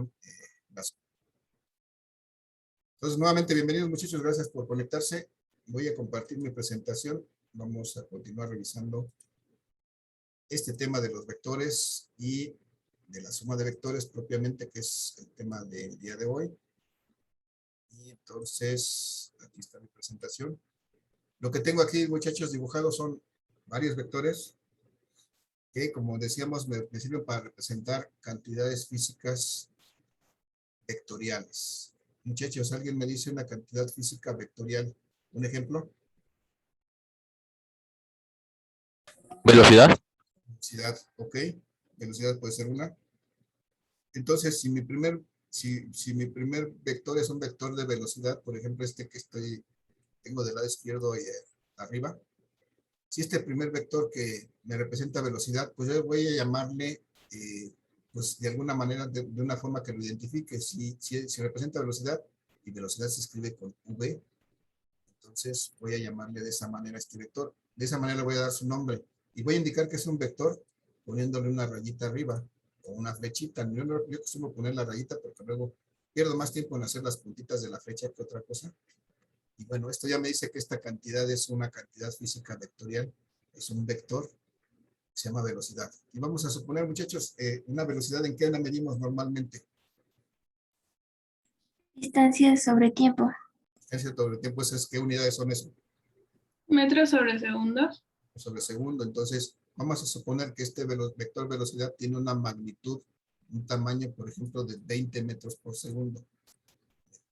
con las... Entonces, nuevamente, bienvenidos muchachos, gracias por conectarse. Voy a compartir mi presentación. Vamos a continuar revisando este tema de los vectores y de la suma de vectores propiamente, que es el tema del día de hoy. Y entonces, aquí está mi presentación. Lo que tengo aquí, muchachos, dibujados son varios vectores que, como decíamos, me sirven para representar cantidades físicas vectoriales. Muchachos, ¿alguien me dice una cantidad física vectorial? ¿Un ejemplo? ¿Velocidad? Velocidad, ok. Velocidad puede ser una. Entonces, si mi primer vector es un vector de velocidad, por ejemplo, este que tengo del lado izquierdo y arriba, si este primer vector que me representa velocidad, pues yo voy a llamarle, pues de alguna manera, de una forma que lo identifique. Si representa velocidad, y velocidad se escribe con V, entonces voy a llamarle de esa manera a este vector. De esa manera le voy a dar su nombre. Y voy a indicar que es un vector poniéndole una rayita arriba o una flechita. Yo costumo poner la rayita porque luego pierdo más tiempo en hacer las puntitas de la flecha que otra cosa. Y bueno, esto ya me dice que esta cantidad es una cantidad física vectorial. Es un vector, se llama velocidad. Y vamos a suponer, muchachos, una velocidad, ¿en qué la medimos normalmente? Distancia sobre tiempo. Distancia sobre tiempo, ¿qué unidades son eso? Metros sobre segundos. Sobre segundo. Entonces, vamos a suponer que este vector velocidad tiene una magnitud, un tamaño, por ejemplo, de 20 metros por segundo.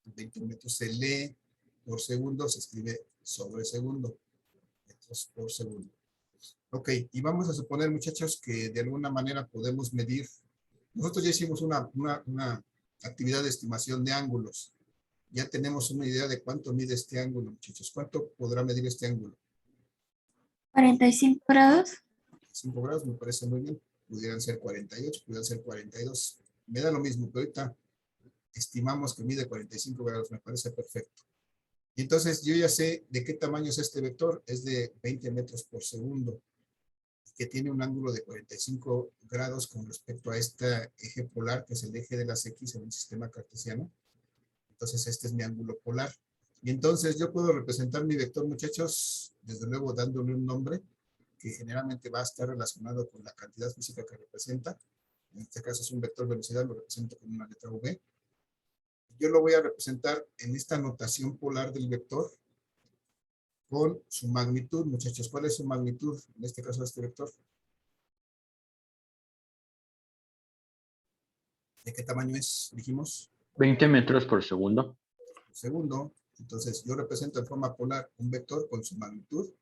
20 metros se lee por segundo, se escribe sobre segundo. Metros por segundo. Ok, y vamos a suponer, muchachos, que de alguna manera podemos medir. Nosotros ya hicimos una actividad de estimación de ángulos. Ya tenemos una idea de cuánto mide este ángulo, muchachos. ¿Cuánto podrá medir este ángulo? 45 grados. 5 grados, me parece muy bien. Pudieran ser 48, pudieran ser 42. Me da lo mismo, pero ahorita estimamos que mide 45 grados, me parece perfecto. Y entonces yo ya sé de qué tamaño es este vector, es de 20 metros por segundo, que tiene un ángulo de 45 grados con respecto a este eje polar, que es el eje de las X en un sistema cartesiano. Entonces este es mi ángulo polar. Y entonces yo puedo representar mi vector, muchachos, desde luego dándole un nombre, que generalmente va a estar relacionado con la cantidad física que representa. En este caso es un vector velocidad, lo represento con una letra V. Yo lo voy a representar en esta notación polar del vector con su magnitud, muchachos. ¿Cuál es su magnitud? En este caso, este vector. ¿De qué tamaño es? Dijimos. 20 metros por segundo. Segundo. Entonces, yo represento en forma polar un vector con su magnitud.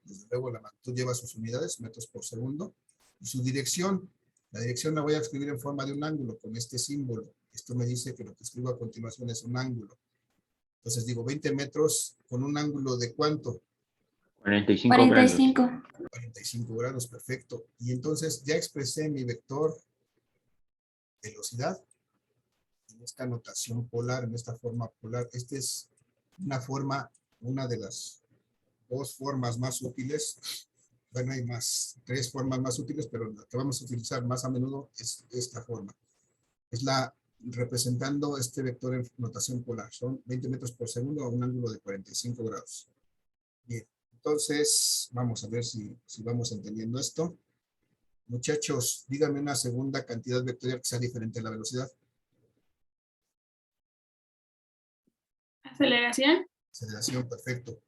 Desde luego, la magnitud lleva sus unidades, metros por segundo. Y su dirección. La dirección la voy a escribir en forma de un ángulo con este símbolo. Esto me dice que lo que escribo a continuación es un ángulo. Entonces digo 20 metros con un ángulo de ¿cuánto? 45 45. grados. 45 grados, perfecto. Y entonces ya expresé mi vector velocidad en esta notación polar, en esta forma polar. Esta es una de las dos formas más útiles. Bueno, hay tres formas más útiles, pero la que vamos a utilizar más a menudo es esta forma. Es representando este vector en notación polar. Son 20 metros por segundo a un ángulo de 45 grados. Bien, entonces vamos a ver si vamos entendiendo esto. Muchachos, díganme una segunda cantidad vectorial que sea diferente a la velocidad. Aceleración. Aceleración, perfecto.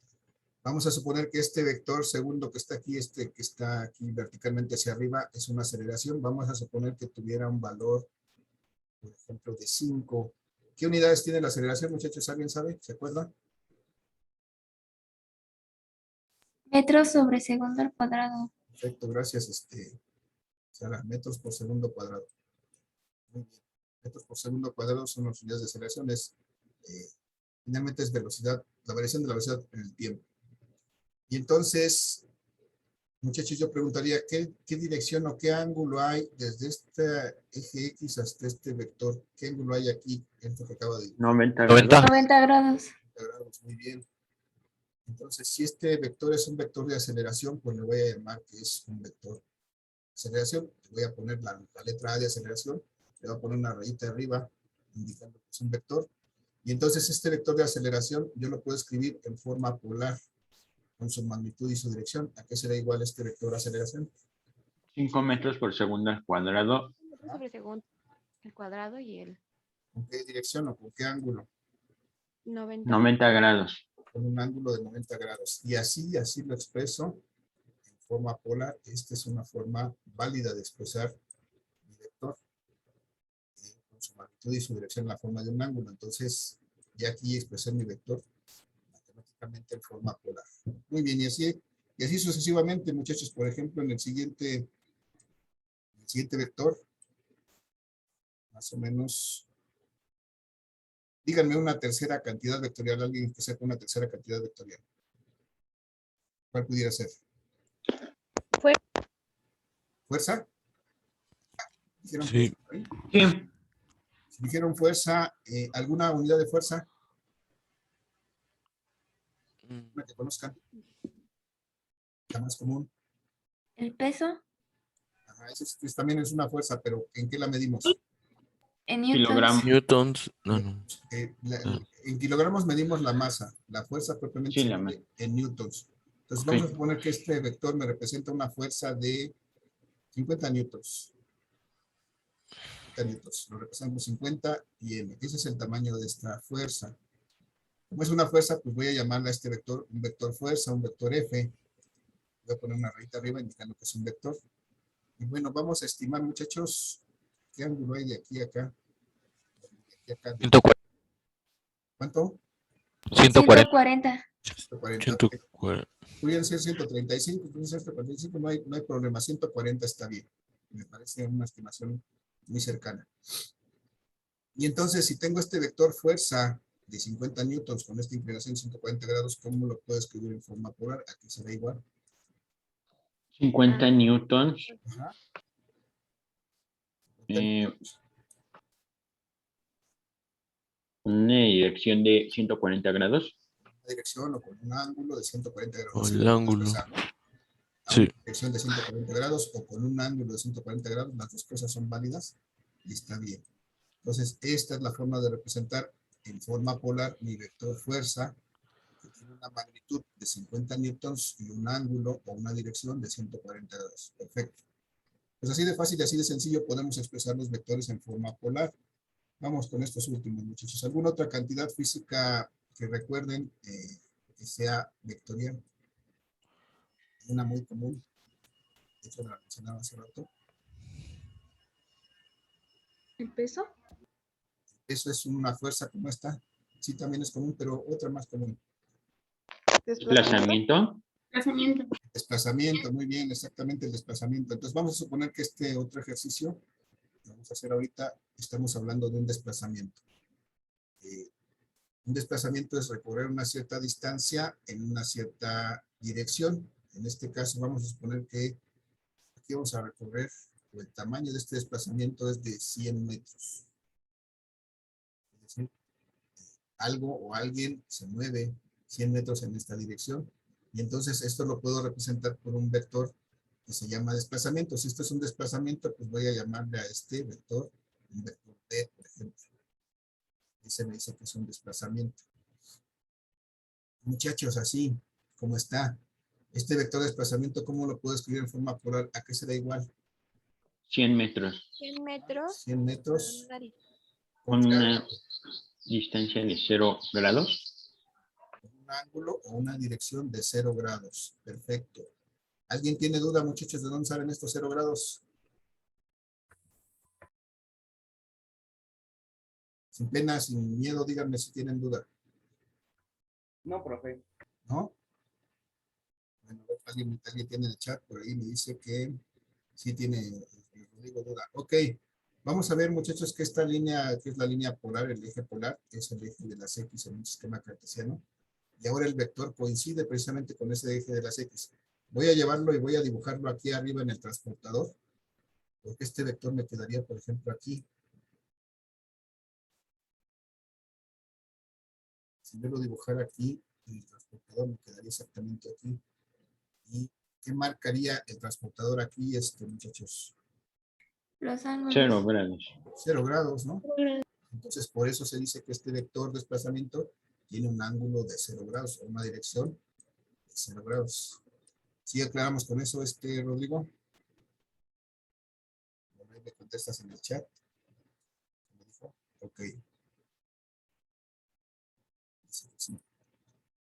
Vamos a suponer que este vector segundo que está aquí, este que está aquí verticalmente hacia arriba, es una aceleración. Vamos a suponer que tuviera un valor, por ejemplo, de 5. ¿Qué unidades tiene la aceleración, muchachos? ¿Alguien sabe? ¿Se acuerda? Metros sobre segundo al cuadrado. Perfecto, gracias, Sara. Metros por segundo cuadrado. Muy bien. Metros por segundo cuadrado son las unidades de aceleración. Finalmente es velocidad, la variación de la velocidad en el tiempo. Y entonces, muchachos, yo preguntaría, ¿qué dirección o qué ángulo hay desde este eje X hasta este vector? ¿Qué ángulo hay aquí? Esto que acaba de 90 90. grados. 90 grados. grados. Muy bien. Entonces, si este vector es un vector de aceleración, pues le voy a llamar que es un vector de aceleración. Le voy a poner la letra A de aceleración. Le voy a poner una rayita arriba indicando que es un vector. Y entonces este vector de aceleración yo lo puedo escribir en forma polar, con su magnitud y su dirección. ¿A qué será igual este vector de aceleración? 5 metros por segundo al cuadrado. Metros sobre segundo. El cuadrado y el ¿Con qué dirección o con qué ángulo? 90. 90 grados. Con un ángulo de 90 grados. Y así lo expreso en forma polar. Esta es una forma válida de expresar mi vector con su magnitud y su dirección en la forma de un ángulo. Entonces, ya aquí expresé mi vector matemáticamente en forma polar. Muy bien, y así sucesivamente, muchachos. Por ejemplo, en el siguiente vector, más o menos, díganme una tercera cantidad vectorial, alguien que sepa una tercera cantidad vectorial. ¿Cuál pudiera ser? ¿Fuerza? ¿Dijeron Sí. fuerza? Sí. Si dijeron fuerza, ¿alguna unidad de fuerza? Una que conozcan. La más común. El peso Ajá, también es una fuerza, pero ¿en qué la medimos? en Kilogramos. newtons. Newtons, no. En kilogramos medimos la masa, la fuerza propiamente Sí, se la mide en newtons. Entonces Ok. vamos a suponer que este vector me representa una fuerza de 50 newtons. 50 newtons, lo representamos 50 y n. Ese es el tamaño de esta fuerza. Como es una fuerza, pues voy a llamarle a este vector un vector fuerza, un vector F. Voy a poner una rayita arriba indicando que es un vector. Y bueno, vamos a estimar, muchachos, qué ángulo hay de aquí a acá. De aquí a acá. 140. ¿Cuánto? 140. 140. 140. Podrían ser 135, podrían ser 145, no hay problema. 140 está bien. Me parece una estimación muy cercana. Y entonces, si tengo este vector fuerza de 50 newtons con esta inclinación de 140 grados, ¿cómo lo puedo escribir en forma polar? Aquí será igual. 50 newtons. Ajá. Una dirección de 140 grados. Una dirección o con un ángulo de 140 grados. O Así el lo podemos ángulo. expresar. A Sí. una dirección de 140 grados o con un ángulo de 140 grados, las dos cosas son válidas y está bien. Entonces, esta es la forma de representar en forma polar mi vector fuerza, que tiene una magnitud de 50 newtons y un ángulo o una dirección de 140 grados. Perfecto. Pues así de fácil y así de sencillo podemos expresar los vectores en forma polar. Vamos con estos últimos, muchachos. ¿Alguna otra cantidad física que recuerden que sea vectorial? Una muy común. De hecho, la mencionaba hace rato. ¿El peso? Eso es una fuerza como esta. Sí, también es común, pero otra más común. Desplazamiento. Desplazamiento. Desplazamiento, muy bien, exactamente el desplazamiento. Entonces vamos a suponer que este otro ejercicio que vamos a hacer ahorita, estamos hablando de un desplazamiento. Un desplazamiento es recorrer una cierta distancia en una cierta dirección. En este caso vamos a suponer que aquí vamos a recorrer, o el tamaño de este desplazamiento es de 100 metros. Es decir, algo o alguien se mueve 100 metros en esta dirección. Y entonces esto lo puedo representar por un vector que se llama desplazamiento. Si esto es un desplazamiento, pues voy a llamarle a este vector un vector D, por ejemplo. Ese me dice que es un desplazamiento. Muchachos, así como está, este vector de desplazamiento, ¿cómo lo puedo escribir en forma polar? ¿A qué será igual? 100 metros. 100 metros. 100 metros. Con una distancia de 0 grados. Un ángulo o una dirección de 0 grados. Perfecto. ¿Alguien tiene duda, muchachos, de dónde salen estos 0 grados? Sin pena, sin miedo, díganme si tienen duda. No, profe. ¿No? Bueno, alguien tiene en el chat por ahí, me dice que sí tiene, Rodrigo, duda. Ok, vamos a ver, muchachos, que esta línea, que es la línea polar, el eje polar, es el eje de las X en un sistema cartesiano. Y ahora el vector coincide precisamente con ese eje de las X. Voy a llevarlo y voy a dibujarlo aquí arriba en el transportador, porque este vector me quedaría, por ejemplo, aquí. Si yo lo dibujara aquí, en el transportador me quedaría exactamente aquí. ¿Y qué marcaría el transportador aquí, muchachos? Los ángulos. 0 grados. 0 grados, ¿no? Entonces, por eso se dice que este vector de desplazamiento tiene un ángulo de 0 grados o una dirección de 0 grados. ¿Sí aclaramos con eso, Rodrigo? ¿Me contestas en el chat? ¿Me dijo? Ok. Sí.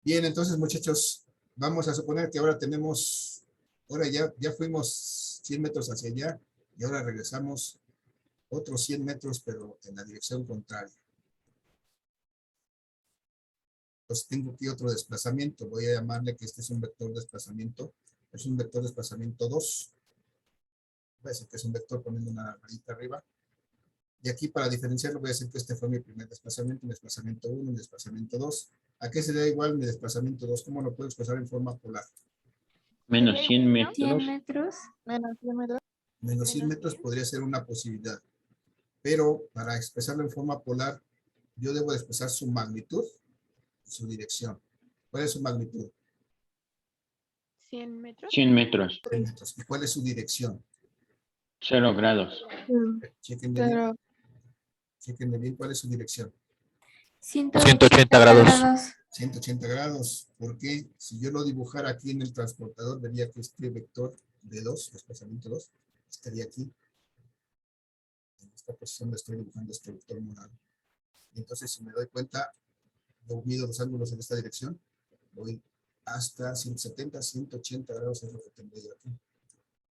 Bien, entonces, muchachos, vamos a suponer que ahora tenemos, ahora ya fuimos 100 metros hacia allá y ahora regresamos otros 100 metros, pero en la dirección contraria. Entonces tengo aquí otro desplazamiento. Voy a llamarle que este es un vector de desplazamiento. Es un vector de desplazamiento 2. Voy a decir que es un vector poniendo una rayita arriba. Y aquí para diferenciarlo voy a decir que este fue mi primer desplazamiento, mi desplazamiento 1, mi desplazamiento 2. ¿A qué se da igual mi desplazamiento 2? ¿Cómo lo puedo expresar en forma polar? Menos 100 100 metros. metros. Menos 100 metros podría ser una posibilidad. Pero para expresarlo en forma polar, yo debo expresar su magnitud y su dirección. ¿Cuál es su magnitud? 100 metros. 100 metros. 100 metros. ¿Y cuál es su dirección? 0 grados. Chequenme bien. Chequenme bien cuál es su dirección. 180 grados. 180 grados. ¿Por qué? Si yo lo dibujara aquí en el transportador, vería que este vector de 2, desplazamiento 2, estaría aquí. En esta posición le estoy dibujando este vector morado. Y entonces, si me doy cuenta, yo mido los ángulos en esta dirección, voy hasta 170, 180 grados es lo que tendré yo aquí.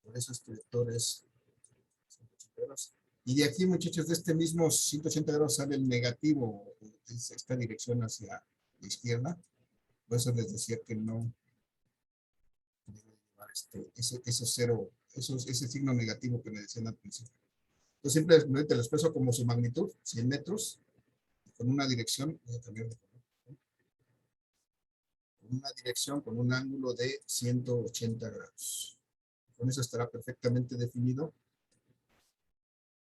Por eso este vector es 180 grados. Y de aquí, muchachos, de este mismo 180 grados sale el negativo, es esta dirección hacia la izquierda. Por eso les decía que no debe llevar ese signo negativo que me decían al principio. Entonces simplemente lo expreso como su magnitud, 100 metros, con una dirección, voy a cambiar de color, con una dirección con un ángulo de 180 grados. Con eso estará perfectamente definido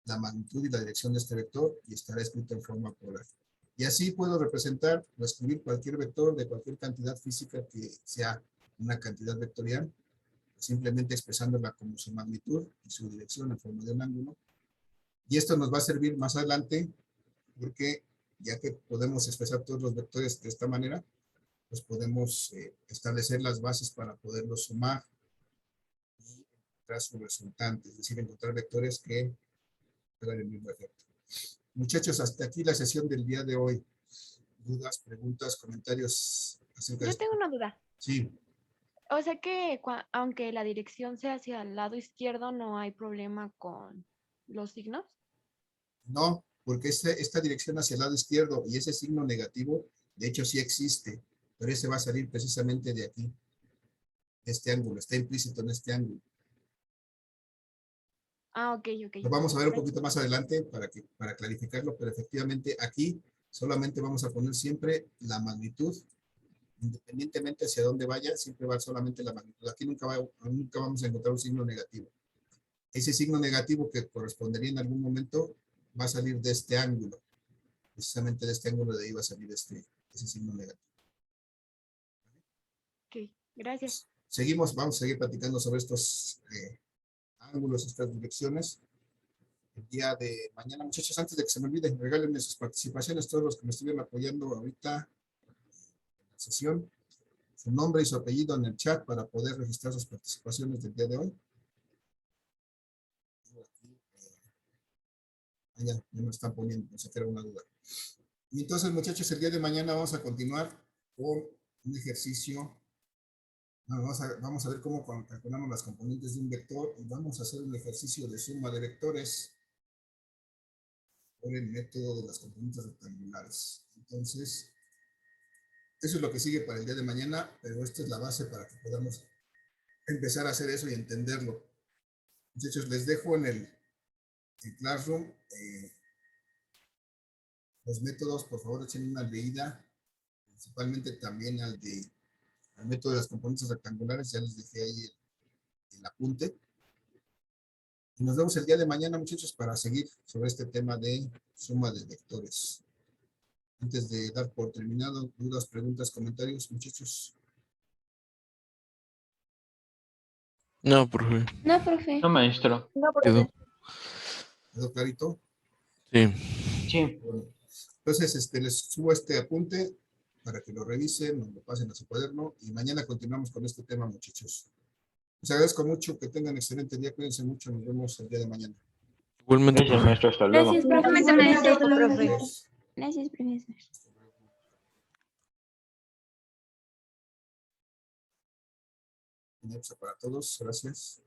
la magnitud y la dirección de este vector y estará escrito en forma polar. Y así puedo representar o escribir cualquier vector de cualquier cantidad física que sea una cantidad vectorial, simplemente expresándola como su magnitud y su dirección en forma de un ángulo. Y esto nos va a servir más adelante porque ya que podemos expresar todos los vectores de esta manera, pues podemos establecer las bases para poderlos sumar y encontrar su resultante, es decir, encontrar vectores que hagan el mismo efecto. Muchachos, hasta aquí la sesión del día de hoy. ¿Dudas, preguntas, comentarios acerca de Yo esto? tengo una duda. Sí, O sea que aunque la dirección sea hacia el lado izquierdo, no hay problema con los signos. no, porque esta dirección hacia el lado izquierdo y ese signo negativo, de hecho sí existe, pero ese va a salir precisamente de aquí, de este ángulo, está implícito en este ángulo. Ah, ok. Lo vamos a ver un poquito más adelante para clarificarlo, pero efectivamente aquí solamente vamos a poner siempre la magnitud, independientemente hacia dónde vaya, siempre va solamente la magnitud. Aquí nunca vamos a encontrar un signo negativo. Ese signo negativo que correspondería en algún momento va a salir de este ángulo. Precisamente de este ángulo de ahí va a salir ese signo negativo. Ok, gracias. Seguimos, vamos a seguir platicando sobre estos ángulos, estas direcciones. El día de mañana, muchachos, antes de que se me olvide, regálenme sus participaciones, todos los que me estuvieron apoyando ahorita en la sesión, su nombre y su apellido en el chat para poder registrar sus participaciones del día de hoy. Ya me están poniendo, no sé si era una duda. Y entonces, muchachos, el día de mañana vamos a continuar con un ejercicio. Vamos a ver cómo calculamos las componentes de un vector y vamos a hacer un ejercicio de suma de vectores por el método de las componentes rectangulares. Entonces, eso es lo que sigue para el día de mañana, pero esta es la base para que podamos empezar a hacer eso y entenderlo. Muchachos, les dejo en el Classroom los métodos, por favor, echen una leída, principalmente también al método de las componentes rectangulares, ya les dejé ahí el apunte. Y nos vemos el día de mañana, muchachos, para seguir sobre este tema de suma de vectores. Antes de dar por terminado, dudas, preguntas, comentarios, muchachos. No, profe. No, profe. No, maestro. Quedó. ¿Quedó clarito? Sí. Sí. Bueno. Entonces, les subo este apunte para que lo revisen, nos lo pasen a su cuaderno y mañana continuamos con este tema, muchachos. Les agradezco mucho, que tengan excelente día, cuídense mucho, nos vemos el día de mañana. Igualmente, Gracias, profe. maestro. Hasta luego. Gracias, Igualmente, profesor. profe. Adiós. Gracias, profesor. Para todos, gracias.